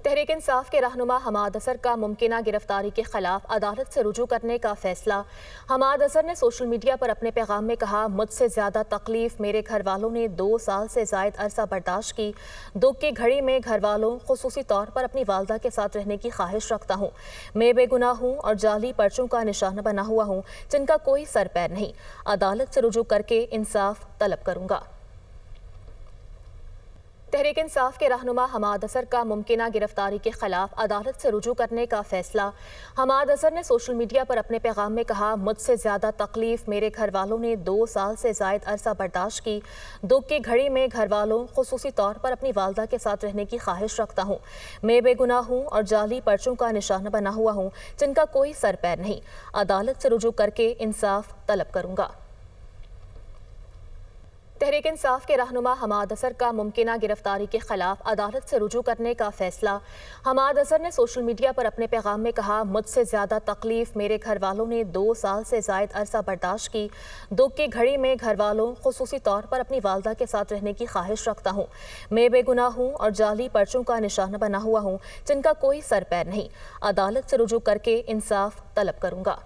تحریک انصاف کے رہنما حماد اظہر کا ممکنہ گرفتاری کے خلاف عدالت سے رجوع کرنے کا فیصلہ۔ حماد اظہر نے سوشل میڈیا پر اپنے پیغام میں کہا، مجھ سے زیادہ تکلیف میرے گھر والوں نے 2 سال سے زائد عرصہ برداشت کی۔ دکھ کی گھڑی میں گھر والوں، خصوصی طور پر اپنی والدہ کے ساتھ رہنے کی خواہش رکھتا ہوں۔ میں بے گناہ ہوں اور جعلی پرچوں کا نشانہ بنا ہوا ہوں جن کا کوئی سر پیر نہیں۔ عدالت سے رجوع کر کے انصاف طلب کروں گا۔ تحریک انصاف کے رہنما حماد اظہر کا ممکنہ گرفتاری کے خلاف عدالت سے رجوع کرنے کا فیصلہ۔ حماد اظہر نے سوشل میڈیا پر اپنے پیغام میں کہا، مجھ سے زیادہ تکلیف میرے گھر والوں نے 2 سال سے زائد عرصہ برداشت کی۔ دکھ کی گھڑی میں گھر والوں، خصوصی طور پر اپنی والدہ کے ساتھ رہنے کی خواہش رکھتا ہوں۔ میں بے گناہ ہوں اور جعلی پرچوں کا نشانہ بنا ہوا ہوں جن کا کوئی سر پیر نہیں۔ عدالت سے رجوع کر کے انصاف طلب کروں گا۔ تحریک انصاف کے رہنما حماد اظہر کا ممکنہ گرفتاری کے خلاف عدالت سے رجوع کرنے کا فیصلہ۔ حماد اظہر نے سوشل میڈیا پر اپنے پیغام میں کہا، مجھ سے زیادہ تکلیف میرے گھر والوں نے 2 سال سے زائد عرصہ برداشت کی۔ دکھ کی گھڑی میں گھر والوں، خصوصی طور پر اپنی والدہ کے ساتھ رہنے کی خواہش رکھتا ہوں۔ میں بے گناہ ہوں اور جعلی پرچوں کا نشانہ بنا ہوا ہوں جن کا کوئی سر پیر نہیں۔ عدالت سے رجوع کر کے انصاف طلب کروں گا۔